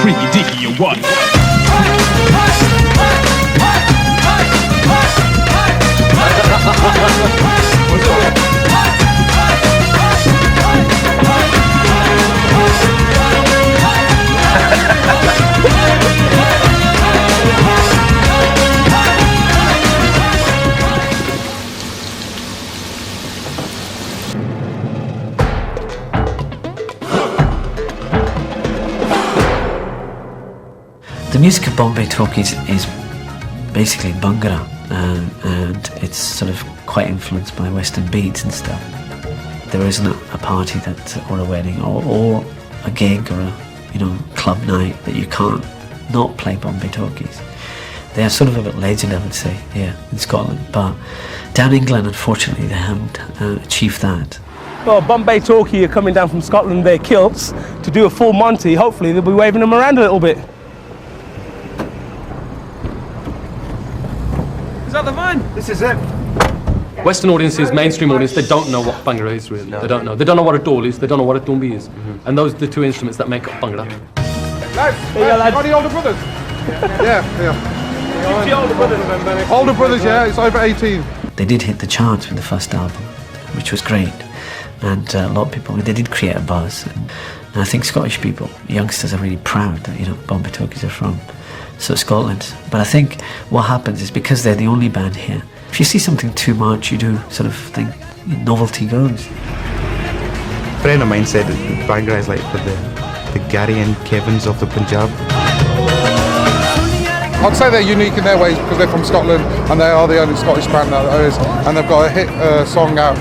creamy dicky or what? The music of Bombay Talkies is basically Bhangra, and it's sort of quite influenced by Western beats and stuff. There isn't a party or a wedding or a gig or a club night that you can't not play Bombay Talkies. They are sort of a bit legend, I would say, here in Scotland, but down in England, unfortunately, they haven't achieved that. Well, Bombay Talkie are coming down from Scotland, their kilts, to do a full Monty. Hopefully they'll be waving them around a little bit. Is that the van? This is it. Western audiences, mainstream audience, they don't know what Bhangra is really. No. They don't know. They don't know what a dole is. They don't know what a tumbi is. And those are the two instruments that make up Bhangra. Lads, are the older brothers? Yeah. The older brothers. Older brothers, yeah, it's over 18. They did hit the charts with the first album, which was great. And a lot of people, they did create a buzz. And I think Scottish people, youngsters, are really proud that, Bombay Talkies are from Scotland. But I think what happens is because they're the only band here, if you see something too much, you do sort of think novelty goes. A friend of mine said that Bhangra is like for the Gary and Kevins of the Punjab. I'd say they're unique in their ways because they're from Scotland and they are the only Scottish band that there is. And they've got a hit song out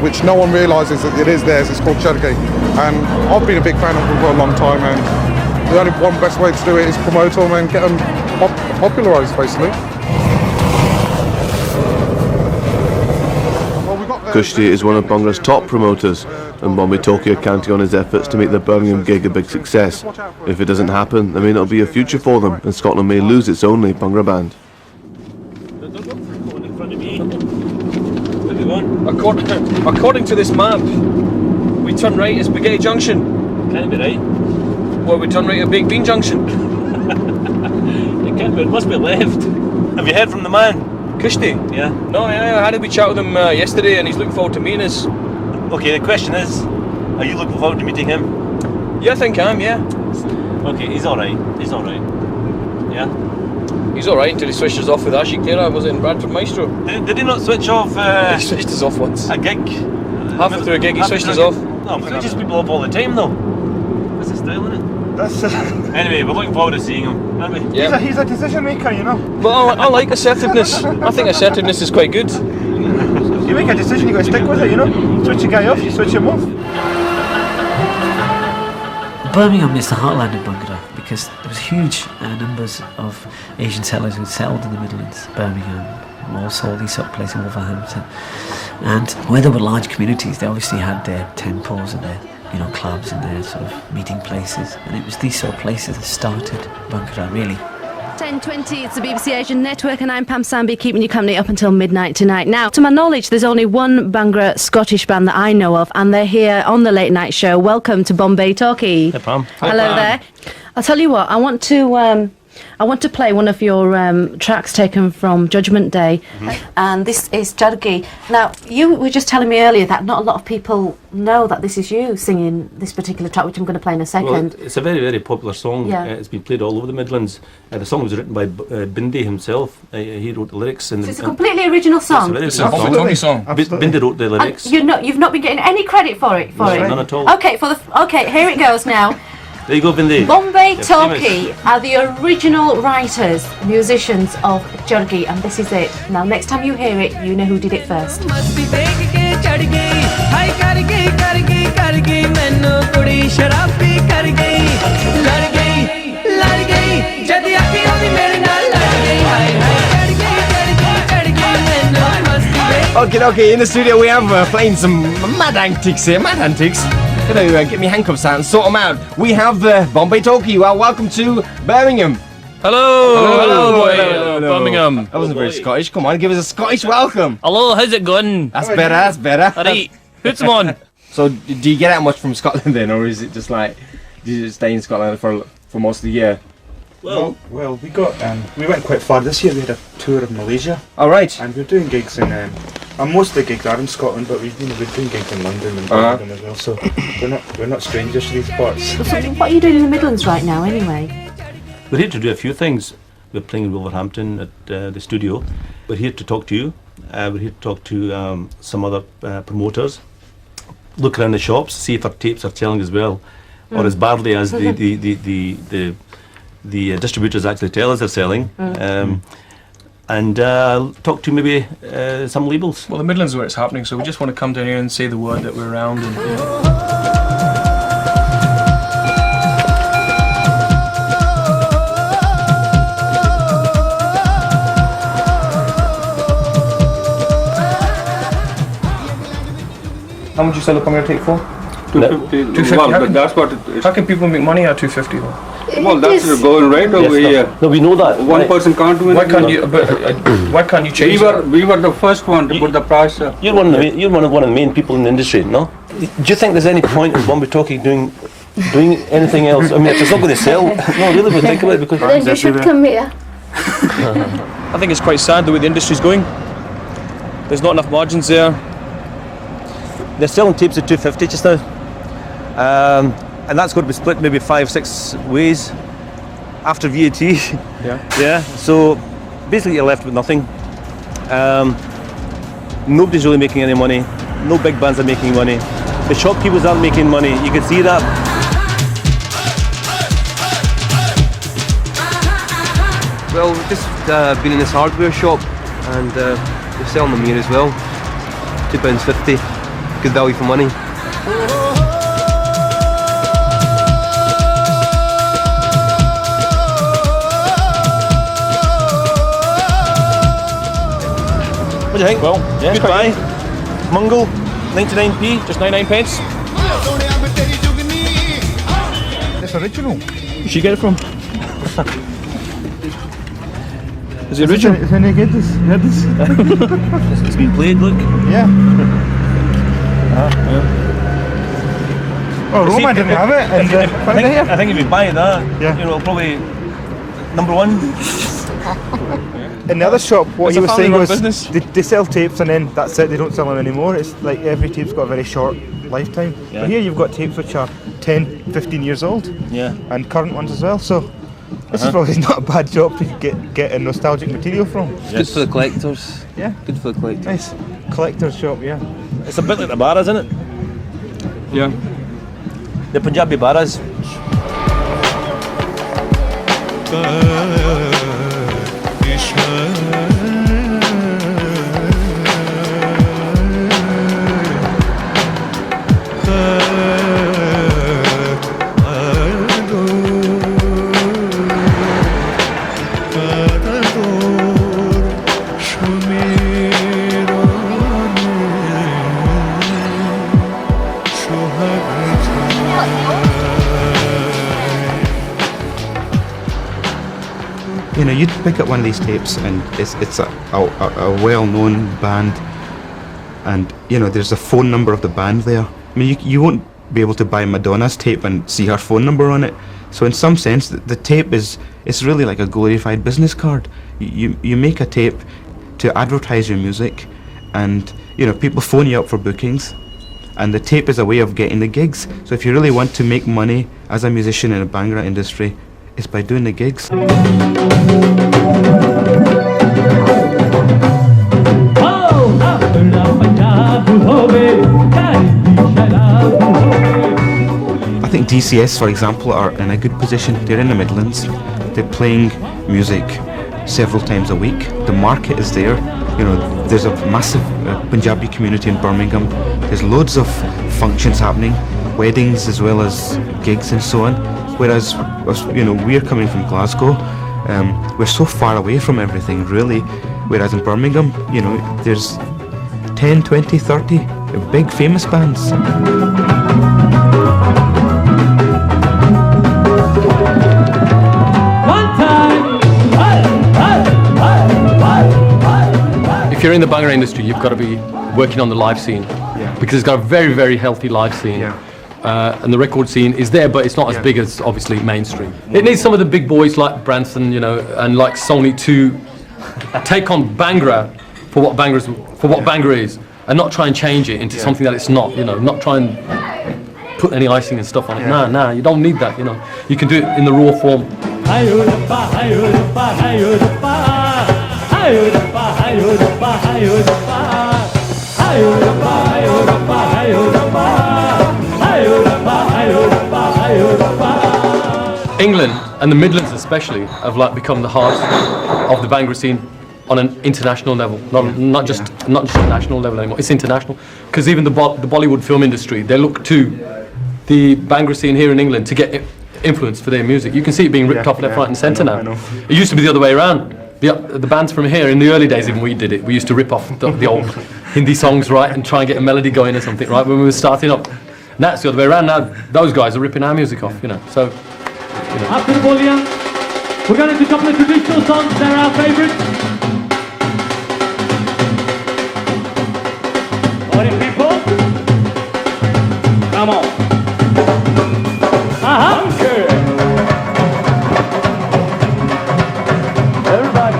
which no one realises that it is theirs. It's called Churgay. And I've been a big fan of them for a long time, and the only one best way to do it is promote them and get them popularised, basically. Kushti is one of Bhangra's top promoters, and Bombay Talkie are counting on his efforts to make the Birmingham gig a big success. If it doesn't happen, there may not be a future for them, and Scotland may lose its only Bhangra band. According to this map, we turn right at Spaghetti Junction. Can't be right. Well, we turn right at Baked Bean Junction. It can't be. It must be left. Have you heard from the man? Kushti? Yeah. No, I had a wee chat with him yesterday, and he's looking forward to meeting us. Okay, the question is, are you looking forward to meeting him? Yeah, I think I am, yeah. Okay, he's alright. He's alright. Yeah? He's alright until he switches off with Ashik there. I was in Bradford Maestro. Did he not switch off he switched us off once. a gig? Halfway through a gig, he switched us off. No, but he switches people off all the time though. That's his style, isn't it? That's Anyway, we're looking forward to seeing him, aren't we? Yeah. He's a decision maker, But I like assertiveness. I think assertiveness is quite good. You make a decision, you got to stick with it, Switch a guy off, you switch him off. Birmingham is the heartland of Bhangra because there was huge numbers of Asian settlers who settled in the Midlands, Birmingham, Walsall, these sort of places, Wolverhampton. And where there were large communities, they obviously had their temples and their clubs and their sort of meeting places. And it was these sort of places that started Bhangra, really. 10:20, it's the BBC Asian Network, and I'm Pam Samby, keeping you company up until midnight tonight. Now, to my knowledge, there's only one Bhangra Scottish band that I know of, and they're here on the late night show. Welcome to Bombay Talkie. Hey, Pam. Hello there. I'll tell you what, I want to play one of your tracks taken from Judgment Day, and this is Churgay. Now, you were just telling me earlier that not a lot of people know that this is you singing this particular track, which I'm going to play in a second. Well, it's a very, very popular song. Yeah. It's been played all over the Midlands. The song was written by Bindi himself. He wrote the lyrics. So it's a completely original song. It's a Bombay Talkie song. Bindi wrote the lyrics. And you've not been getting any credit for it. None at all. Okay, here it goes now. There you go, Bindi. Bombay You're Talkie famous. are the original writers, musicians of Churgay, and this is it. Now, next time you hear it, you know who did it first. Okay, in the studio we have playing some mad antics here, Gonna get me handcuffs out and sort them out. We have the Bombay Talkie. Well, welcome to Birmingham. Hello, Birmingham. That wasn't very Scottish. Come on, give us a Scottish welcome. Hello, how's it going? That's better. Alright, who's on? So, do you get out much from Scotland then, or is it just like, do you just stay in Scotland for for most of the year? Well, we got we went quite far this year. We had a tour of Malaysia. All right. And we're doing gigs in. Most of the gigs are in Scotland, but we're doing gigs in London and Birmingham as well. So we're not strangers to these parts. So what are you doing in the Midlands right now, anyway? We're here to do a few things. We're playing in Wolverhampton at the studio. We're here to talk to you. We're here to talk to some other promoters. Look around the shops, see if our tapes are selling as well, or as badly as the distributors actually tell us they're selling. And talk to maybe some labels. Well, the Midlands is where it's happening, so we just want to come down here and say the word that we're around. And, How much you sell a Bhangra tape for? 250. 250. Well, that's what it is. how can people make money at 250 though? Well, that's the going rate over here. No, we know that. One person can't win. Why can't you? Why can't you change? We were the first one to put the price. You're one of the main people in the industry, no? Do you think there's any point in Bombay Talkie doing anything else? I mean, if it's not going to sell, no, really, but think about it because Then you should come here. I think it's quite sad the way the industry's going. There's not enough margins there. they're selling tapes at 250 just now. And that's going to be split maybe 5-6 ways after VAT. Yeah. So basically you're left with nothing. Nobody's really making any money. No big bands are making money. The shopkeepers aren't making money. You can see that. Well, we've just been in this hardware shop and they're selling them here as well. £2.50. Good value for money. What do you think? Well, yeah, goodbye. Mungo, 99p, just 99 pence. It's original. Where'd you get it from? Is it original? Can you get this? Get this? It's been played, look. Yeah. Oh, Roman didn't have it. And, I think if you buy that, Yeah. you know, probably number one. In the other shop, what It's he a was saying family-run was business. they sell tapes and then that's it, they don't sell them anymore. It's like every tape's got a very short lifetime. Yeah. But here you've got tapes which are 10, 15 years old Yeah. and current ones as well. So this is probably not a bad job to get a nostalgic material from. Good for the collectors. Yeah. Good for the collectors. Nice. Collector's shop, yeah. It's a bit like the Barras, isn't it? Yeah. The Punjabi Barras. You know, you'd pick up one of these tapes and it's a well-known band and, you know, there's a phone number of the band there. I mean, you won't be able to buy Madonna's tape and see her phone number on it. So in some sense, the tape it's really like a glorified business card. You make a tape to advertise your music and, you know, people phone you up for bookings and the tape is a way of getting the gigs. So if you really want to make money as a musician in a Bhangra industry, it's by doing the gigs. I think DCS, for example, are in a good position. They're in the Midlands. They're playing music several times a week. The market is there. You know, there's a massive Punjabi community in Birmingham. There's loads of functions happening, weddings as well as gigs and so on. Whereas, you know, we're coming from Glasgow. We're so far away from everything, really. Whereas in Birmingham, you know, there's 10, 20, 30 big famous bands. If you're in the Bhangra industry, you've got to be working on the live scene because it's got a very, very healthy live scene. and the record scene is there, but it's not as big as obviously mainstream. It needs some of the big boys like Branson, you know, and like Sony to take on Bhangra for what Bhangra is, and not try and change it into something that it's not. You know, not try and put any icing and stuff on it. Nah, you don't need that. You know, you can do it in the raw form. England and the Midlands especially have like become the heart of the Bhangra scene on an international level, not just a national level anymore. It's international, because even the Bollywood film industry, they look to the Bhangra scene here in England to get influence for their music. You can see it being ripped off left, right and centre now. It used to be the other way around. The bands from here, in the early days even we did it, we used to rip off the old Hindi songs, right, and try and get a melody going or something, right, when we were starting up. Now it's the other way around. Now those guys are ripping our music off, you know, so... After the volume, we're going to do a couple of traditional songs, they're our favourites. Party people, come on. Okay. Everybody.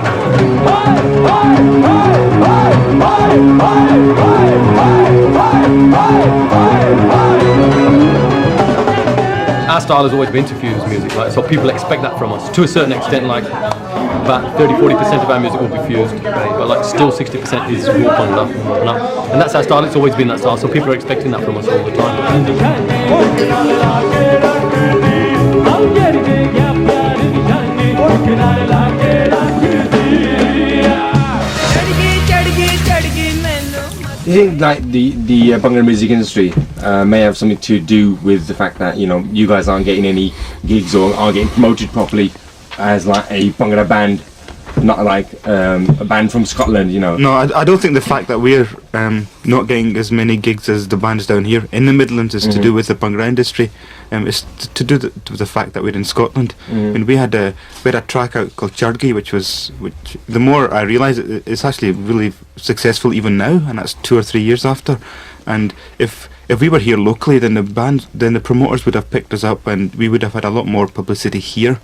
Our style has always been to fuse music, like, so people expect that from us to a certain extent. Like about 30-40% of our music will be fused, but like still 60% is raw Bhangra, and that's our style. It's always been that style, so people are expecting that from us all the time. Do you think like the Bhangra music industry may have something to do with the fact that, you know, you guys aren't getting any gigs or aren't getting promoted properly as like a Bhangra band, not like a band from Scotland, you know? No, I don't think the fact that we're not getting as many gigs as the bands down here in the Midlands is to do with the Bhangra industry. It's to do with the fact that we're in Scotland. I mean, we had a track out called Chargi, which the more I realise it's actually really successful even now, and that's 2 or 3 years after. And if we were here locally, then the promoters would have picked us up, and we would have had a lot more publicity here.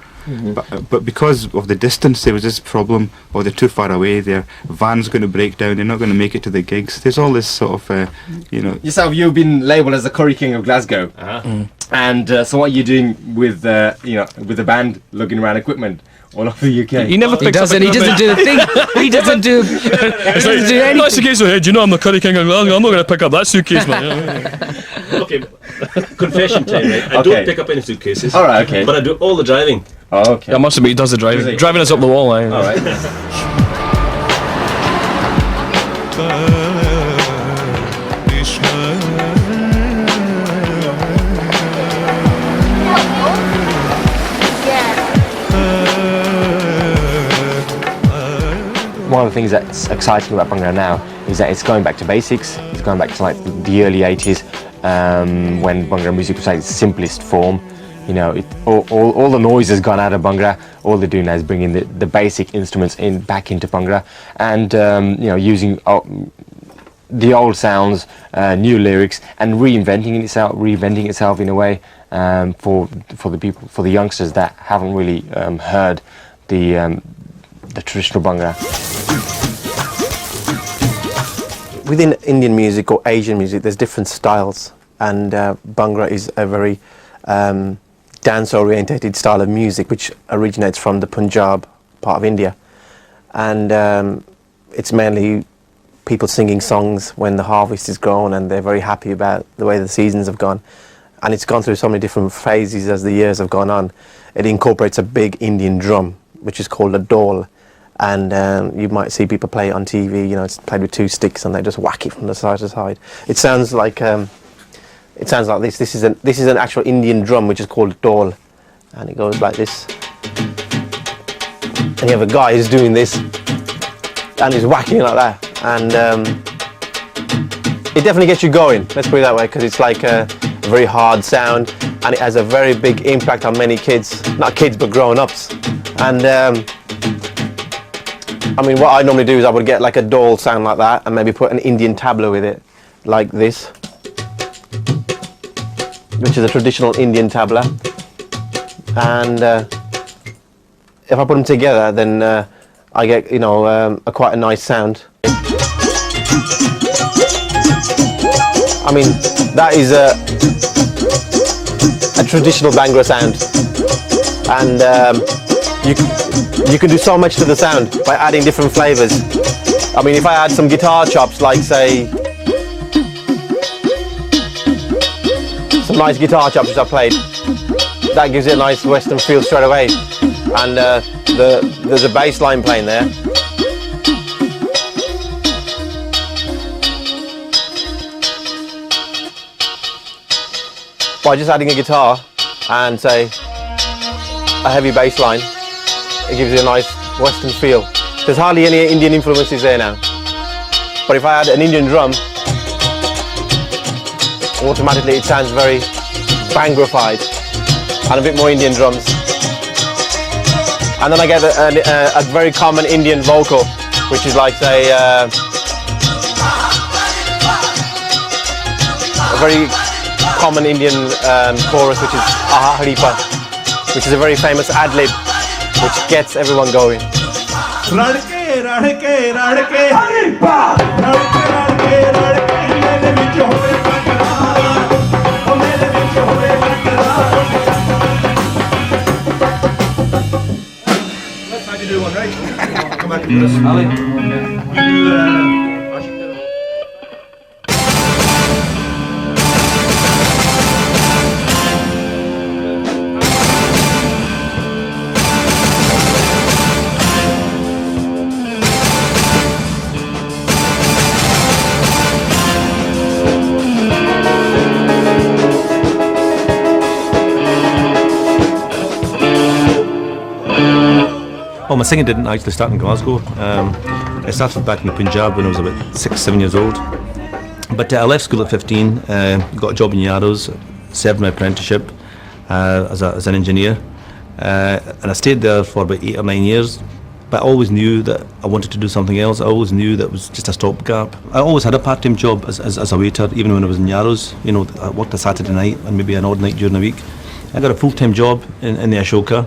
But because of the distance, there was this problem, or they're too far away, their van's going to break down, they're not going to make it to the gigs. There's all this sort of, you know... Yourself, you've been labelled as the Curry King of Glasgow. And so what are you doing with, you know, with the band lugging around equipment all over the UK? He never picks up. He doesn't do the thing. He doesn't do. He doesn't do anything. That's the case of, hey, do you know I'm the Curry King of Glasgow? I'm not going to pick up that suitcase, man. Okay, confession time, right? I don't pick up any suitcases. All right, okay. But I do all the driving. Oh, okay. I must admit, he does the driving. Driving us up the wall, All right. One of the things that's exciting about Bhangra now is that it's going back to basics. It's going back to like the early 80s when Bhangra music was at its simplest form. You know, all the noise has gone out of Bhangra. All they're doing now is bringing the basic instruments back into Bhangra, and you know, using the old sounds, new lyrics, and reinventing itself in a way for the people, for the youngsters that haven't really heard the traditional Bhangra. Within Indian music or Asian music, there's different styles, and Bhangra is a very dance-orientated style of music which originates from the Punjab part of India, and it's mainly people singing songs when the harvest is grown and they're very happy about the way the seasons have gone, and it's gone through so many different phases as the years have gone on. It incorporates a big Indian drum which is called a dhol, and you might see people play it on TV. You know, it's played with 2 sticks and they just whack it from the side to side. It sounds like this. This is an actual Indian drum which is called a dhol, and it goes like this. And you have a guy who's doing this, and he's whacking it like that, and it definitely gets you going. Let's put it that way, because it's like a very hard sound, and it has a very big impact on many kids, not kids but grown-ups. And I mean, what I normally do is I would get like a dhol sound like that, and maybe put an Indian tabla with it, like this. which is a traditional Indian tabla, and if I put them together, then I get, you know, quite a nice sound. I mean, that is a traditional Bhangra sound, and you can do so much to the sound by adding different flavors. I mean, if I add some guitar chops, like say some nice guitar chops which I played, that gives it a nice Western feel straight away, and there's a bass line playing there. By just adding a guitar and say a heavy bass line, it gives you a nice Western feel. There's hardly any Indian influences there now, but if I add an Indian drum, automatically it sounds very Bhangrafied and a bit more Indian drums. And then I get a very common Indian vocal, which is like, say, a very common Indian chorus, which is Aha Haripa, which is a very famous ad-lib, which gets everyone going. Let's have you do one, right? Come back and do this. Ali. Well, my singing didn't actually start in Glasgow. I started back in the Punjab when I was about 6-7 years old. But I left school at 15, got a job in Yarrows, served my apprenticeship as an engineer. And I stayed there for about 8 or 9 years. But I always knew that I wanted to do something else. I always knew that it was just a stopgap. I always had a part-time job as a waiter, even when I was in Yarrows. You know, I worked a Saturday night and maybe an odd night during the week. I got a full-time job in the Ashoka.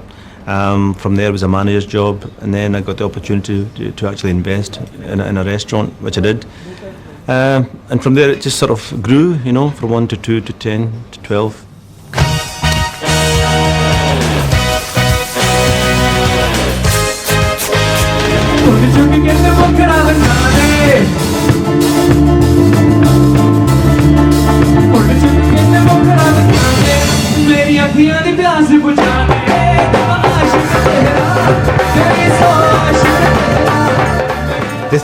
From there was a manager's job, and then I got the opportunity to actually invest in a restaurant, which I did. And from there it just sort of grew, you know, from 1 to 2 to 10 to 12.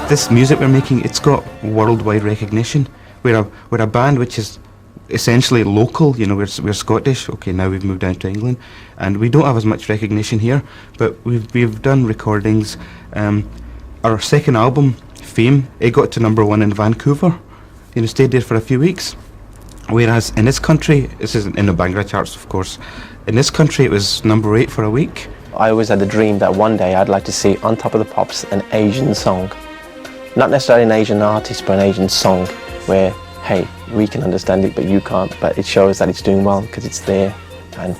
This music we're making, it's got worldwide recognition. We're a band which is essentially local. You know, we're Scottish. Okay, now we've moved down to England, and we don't have as much recognition here. But we've done recordings. Our second album, Fame, it got to #1 in Vancouver. You know, stayed there for a few weeks. Whereas in this country, this isn't in the Bhangra charts, of course. In this country, it was #8 for a week. I always had the dream that one day I'd like to see on Top of the Pops an Asian song. Not necessarily an Asian artist, but an Asian song where, hey, we can understand it, but you can't. But it shows that it's doing well because it's there. And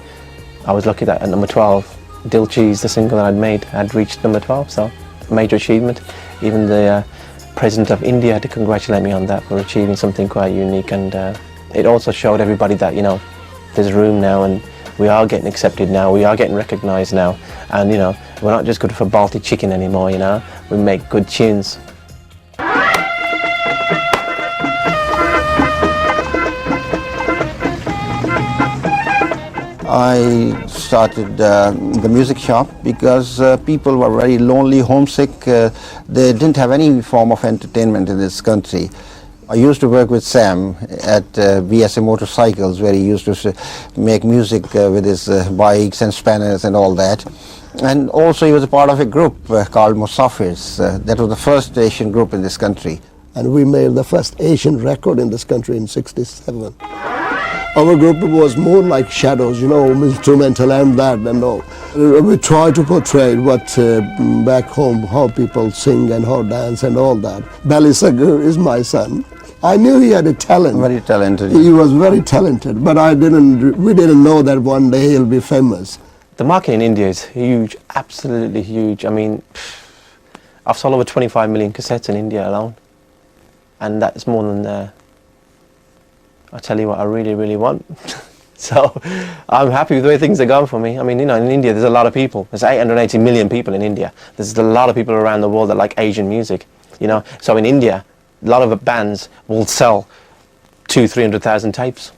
I was lucky that at #12, Dil Cheese, the single that I'd made, had reached #12, so major achievement. Even the President of India had to congratulate me on that for achieving something quite unique. And it also showed everybody that, you know, there's room now, and we are getting accepted now, we are getting recognised now. And, you know, we're not just good for Balti chicken anymore, you know, we make good tunes. I started the music shop because people were very lonely, homesick. They didn't have any form of entertainment in this country. I used to work with Sam at BSA Motorcycles, where he used to make music with his bikes and spanners and all that. And also he was a part of a group called Musafirs. That was the first Asian group in this country. And we made the first Asian record in this country in '67. Our group was more like shadows, you know, instrumental and that and all. We try to portray what back home, how people sing and how dance and all that. Bali Sagar is my son. I knew he had a talent. Very talented. He was very talented, but we didn't know that one day he'll be famous. The market in India is huge, absolutely huge. I mean, I've sold over 25 million cassettes in India alone, and that's more than I tell you what I really, really want. So I'm happy with the way things are going for me. I mean, you know, in India there's a lot of people. There's 880 million people in India. There's a lot of people around the world that like Asian music, you know. So in India, a lot of bands will sell 200,000-300,000 tapes.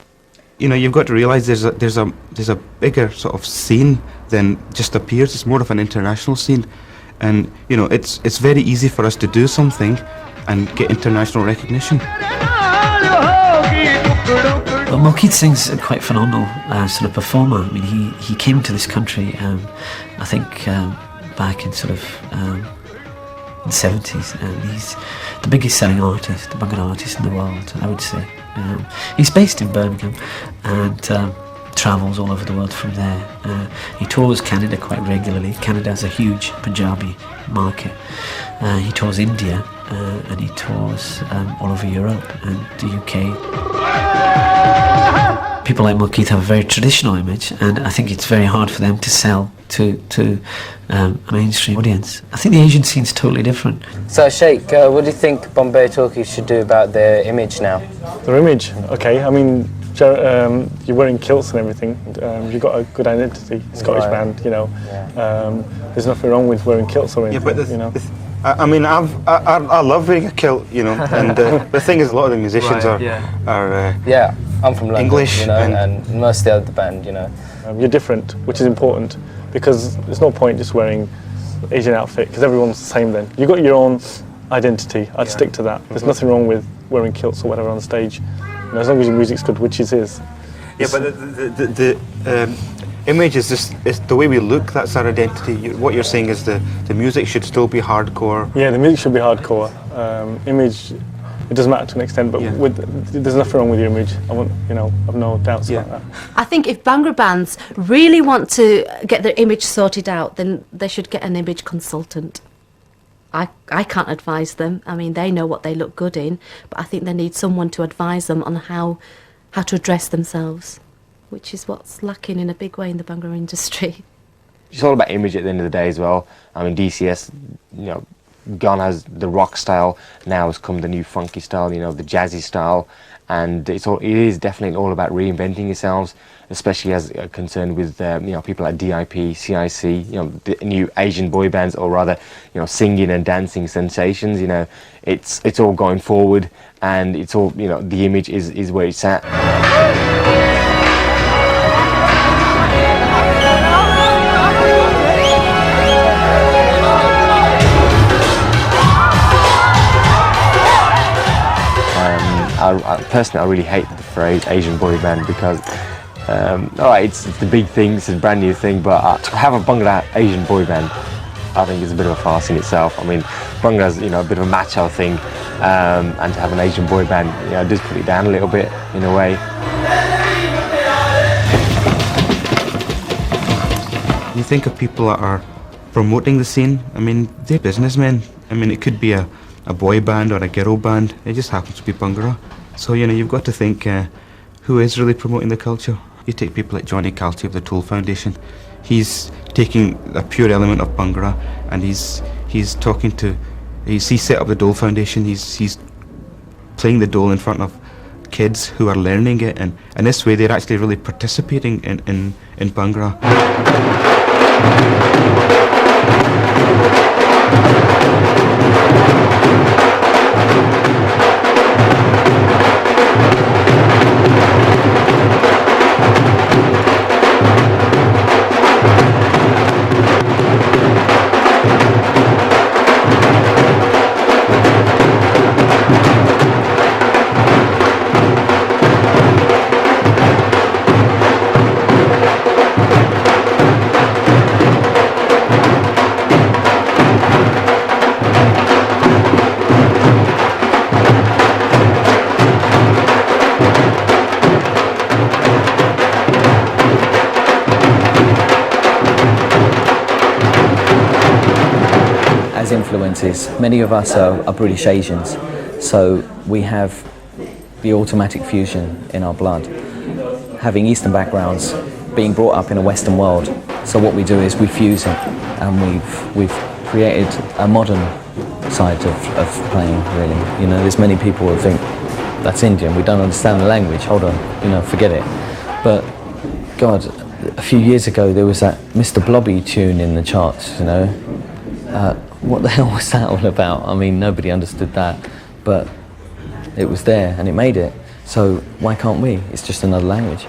You know, you've got to realise there's a bigger sort of scene than just appears. It's more of an international scene, and you know, it's very easy for us to do something and get international recognition. Well, Malkit Singh's a quite phenomenal sort of performer. I mean, he came to this country, I think, back in sort of in the 70s, and he's the biggest selling artist, the Bhangra artist in the world, I would say. He's based in Birmingham and travels all over the world from there. He tours Canada quite regularly. Canada has a huge Punjabi market. He tours India and he tours all over Europe and the UK. People like Malkit have a very traditional image, and I think it's very hard for them to sell to a mainstream audience. I think the Asian scene's totally different. So Sheikh, what do you think Bombay Talkie should do about their image now? Their image? Okay, I mean, you're wearing kilts and everything. You've got a good identity, Scottish band, you know. Yeah. There's nothing wrong with wearing kilts or anything, but you know. I mean, I love wearing a kilt, you know, and the thing is, a lot of the musicians are yeah, I'm from London, English, you know, and most of the other band, you know. You're different, which is important, because there's no point just wearing Asian outfit, because everyone's the same then. You've got your own identity. I'd stick to that. There's nothing wrong with wearing kilts or whatever on stage, you know, as long as your music's good, which it is. Yeah, but the image is just, it's the way we look, that's our identity. What you're saying is the music should still be hardcore. Yeah, the music should be hardcore. Image, it doesn't matter to an extent, but there's nothing wrong with your image. I've no doubts about that. I think if Bhangra bands really want to get their image sorted out, then they should get an image consultant. I can't advise them. I mean, they know what they look good in, but I think they need someone to advise them on how to address themselves, which is what's lacking in a big way in the Bhangra industry. It's all about image at the end of the day as well. I mean, DCS, you know, gone as the rock style, now has come the new funky style, you know, the jazzy style, and it is definitely all about reinventing yourselves, especially as concerned with you know, people like DIP, CIC, you know, the new Asian boy bands, or rather, you know, singing and dancing sensations. You know, it's all going forward, and it's all, you know, the image is where it's at. Personally, I really hate the phrase Asian boy band, because alright, it's the big thing, it's a brand new thing, but to have a Bhangra Asian boy band, I think it's a bit of a farce in itself. I mean, Bhangra's, you know, a bit of a macho thing, and to have an Asian boy band, you know, does put it down a little bit in a way. You think of people that are promoting the scene, I mean, they're businessmen. I mean, it could be a boy band or a girl band, it just happens to be Bhangra. So, you know, you've got to think who is really promoting the culture. You take people like Johnny Calty of the Toll Foundation. He's taking a pure element of Bhangra, and he's talking to, he set up the Dole Foundation, he's playing the dole in front of kids who are learning it, and in this way they're actually really participating in Bhangra. Influences. Many of us are British Asians, so we have the automatic fusion in our blood. Having Eastern backgrounds, being brought up in a Western world, so what we do is we fuse it, and we've created a modern side of playing, really. You know, there's many people who think that's Indian, we don't understand the language, hold on, you know, forget it. But God, a few years ago there was that Mr. Blobby tune in the charts, you know. What the hell was that all about? I mean, nobody understood that, but it was there and it made it. So why can't we? It's just another language.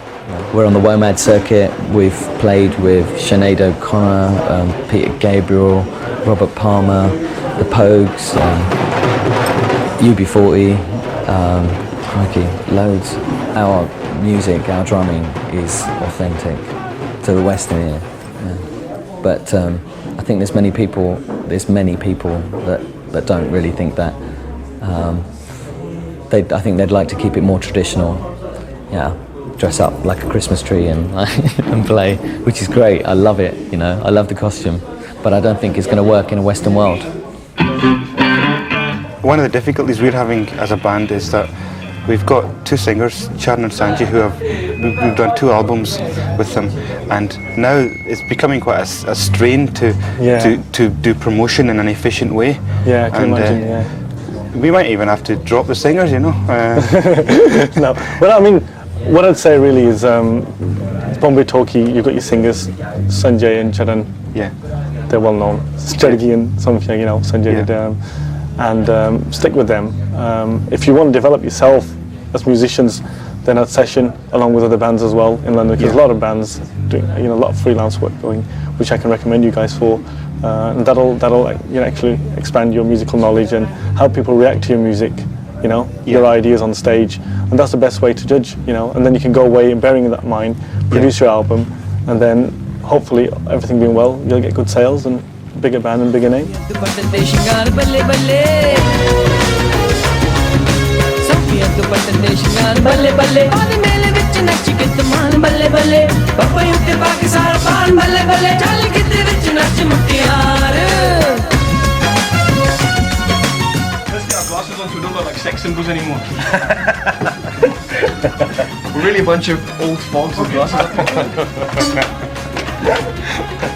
We're on the WOMAD circuit. We've played with Sinead O'Connor, Peter Gabriel, Robert Palmer, the Pogues, UB40, crikey, loads. Our music, our drumming is authentic to the Western ear. Yeah. But I think there's many people that don't really think that. I think they'd like to keep it more traditional. Yeah, dress up like a Christmas tree and and play, which is great. I love it. You know, I love the costume, but I don't think it's going to work in a Western world. One of the difficulties we're having as a band is that we've got two singers, Sharon and Sanji, who we've done 2 albums with them, and now it's becoming quite a strain to do promotion in an efficient way. Yeah, I can imagine. Yeah. We might even have to drop the singers, you know. No, well, I mean, what I'd say really is, it's Bombay Talkie. You've got your singers, Sanjay and Charan. Yeah. They're well known. Chergi and Samkhya, you know, Sanjay did. And stick with them. If you want to develop yourself as musicians, then at Session, along with other bands as well in London, because a lot of bands doing, you know, a lot of freelance work going, which I can recommend you guys for. And that'll you know, actually expand your musical knowledge and help people react to your music, you know, your ideas on stage, and that's the best way to judge, you know. And then you can go away and bearing that in mind, produce your album, and then hopefully everything being well, you'll get good sales and bigger band and bigger name. Glasses on so we don't look like sex symbols anymore. We're really a bunch of old fogs with glasses.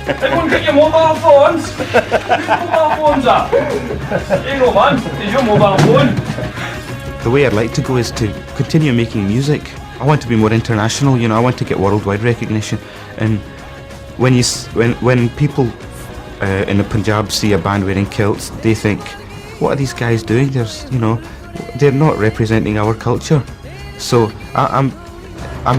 Everyone get your mobile phones! Get your mobile phones up! Here you go, man. There's your mobile phone. The way I'd like to go is to continue making music. I want to be more international, you know, I want to get worldwide recognition. And when people in the Punjab see a band wearing kilts, they think, what are these guys doing? You know, they're not representing our culture. So I'm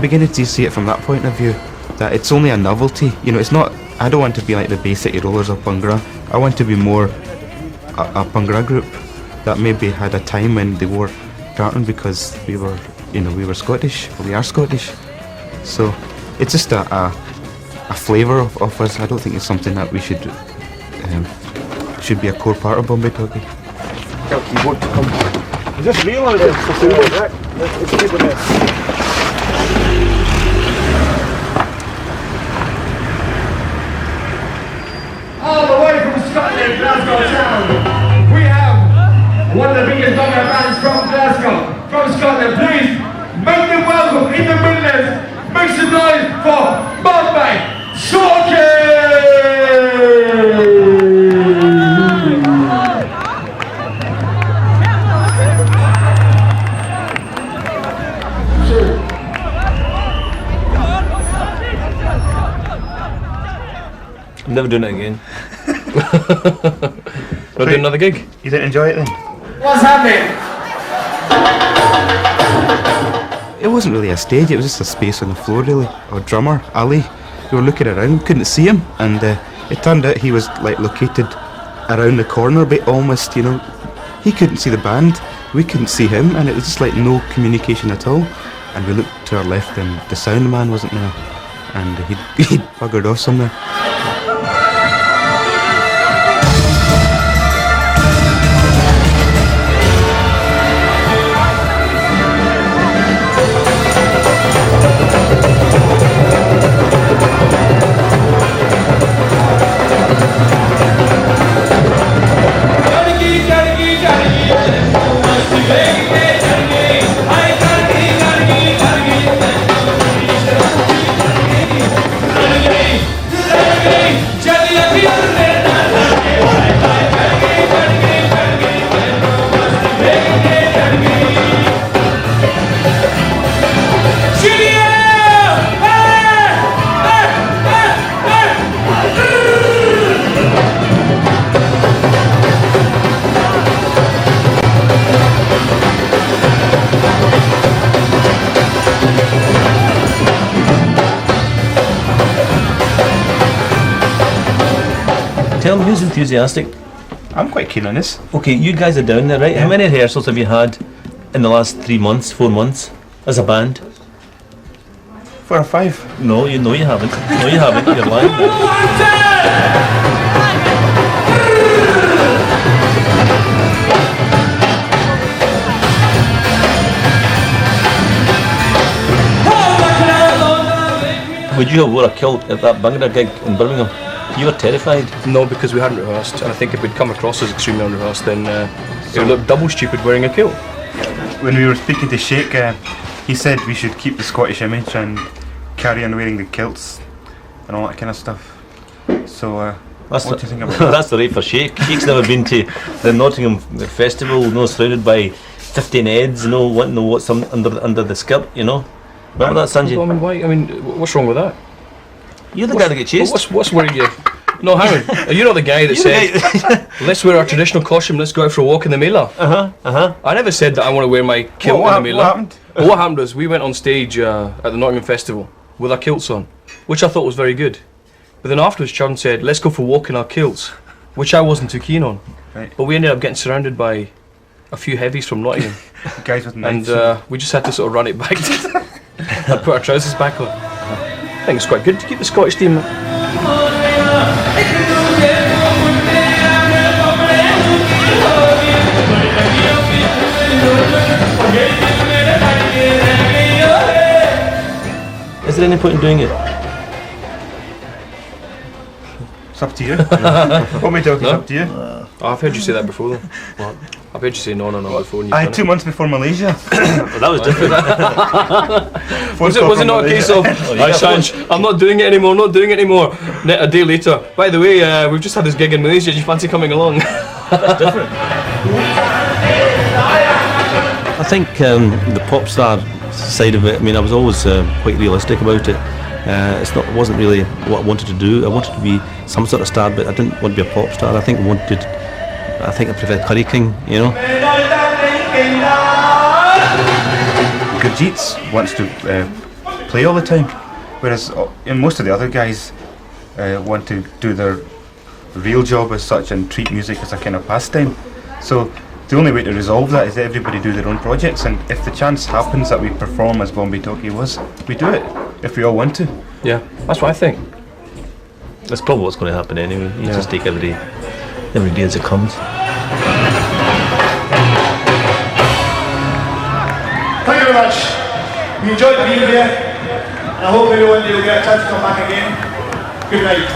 beginning to see it from that point of view, that it's only a novelty. You know, it's not. I don't want to be like the Bay City Rollers of Bhangra. I want to be more a Bhangra group that maybe had a time when they wore tartan because we were Scottish. We are Scottish. So it's just a flavour of us. I don't think it's something that we should be a core part of Bombay Talkie. Keyboard to come. I just realised it's keeping this. All the way from Scotland, Glasgow town, we have one of the biggest Bhangra bands from Glasgow, from Scotland. Please make them welcome in the Midlands. Make some noise for Bombay Talkie! I'm never doing it again. We'll do another gig. You didn't enjoy it then? What's happening? It wasn't really a stage, it was just a space on the floor really. Our drummer, Ali, we were looking around, couldn't see him, and it turned out he was like located around the corner a bit almost, you know. He couldn't see the band, we couldn't see him, and it was just like no communication at all. And we looked to our left and the sound man wasn't there, and he'd buggered off somewhere. I Tell me, who's enthusiastic? I'm quite keen on this. Okay, you guys are down there, right? How many rehearsals have you had in the last 3 months, 4 months, as a band? 4 or 5. No, you haven't. No, you haven't. You're lying. Would you have wore a kilt at that Bhangra gig in Birmingham? You were terrified. No, because we hadn't rehearsed, and I think if we'd come across as extremely unrehearsed, then it would look double stupid wearing a kilt. When we were speaking to Sheikh, he said we should keep the Scottish image and carry on wearing the kilts and all that kind of stuff. So, what do you think about that? That's the right for Sheikh. Sheikh's never been to the Nottingham Festival, surrounded by 15 heads, wanting to know what's under the skirt, Remember that, Sanjay? I mean, what's wrong with that? You're the guy that gets chased. What's worrying you? No, hang on. Are you not the guy that said, let's wear our traditional costume, let's go out for a walk in the Mela? I never said that I want to wear my kilt in the Mela. What happened? Well, what happened was we went on stage at the Nottingham Festival with our kilts on, which I thought was very good. But then afterwards, Churn said, let's go for a walk in our kilts, which I wasn't too keen on. Right. But we ended up getting surrounded by a few heavies from Nottingham. Guys with knives. And we just had to sort of run it back and put our trousers back on. I think it's quite good to keep the Scottish team. Is there any point in doing it? It's up to you. Bombay Talkie, it's up to you. I've heard you say that before though. What? I've heard you say no before. And I had 2 months before Malaysia. Well, that was different. was it not a case of, Sanj, I'm not doing it anymore, A day later, by the way, we've just had this gig in Malaysia, do you fancy coming along? That's different. I think the pop star side of it, I was always quite realistic about it. It wasn't really what I wanted to do. I wanted to be some sort of star, but I didn't want to be a pop star. I think I preferred Curry King, Gurjeet wants to play all the time, whereas most of the other guys want to do their real job as such and treat music as a kind of pastime. So the only way to resolve that is that everybody do their own projects, and if the chance happens that we perform as Bombay Talkie was, we do it, if we all want to. Yeah, that's what I think. That's probably what's going to happen anyway. You just take every day as it comes. Thank you very much. We enjoyed being here. I hope everyone will get a chance to come back again. Good night.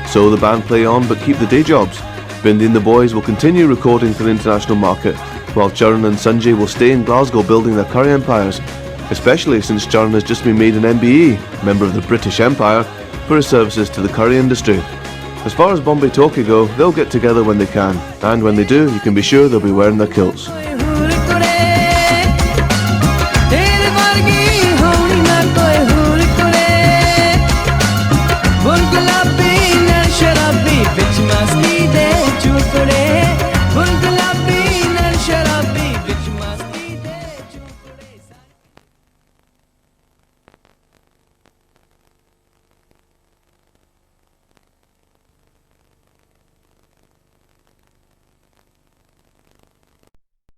So the band play on but keep the day jobs. Bindi and the boys will continue recording for the international market, while Churn and Sanjay will stay in Glasgow building their curry empires, especially since Churn has just been made an MBE, member of the British Empire, for his services to the curry industry. As far as Bombay Talkie go, they'll get together when they can, and when they do, you can be sure they'll be wearing their kilts.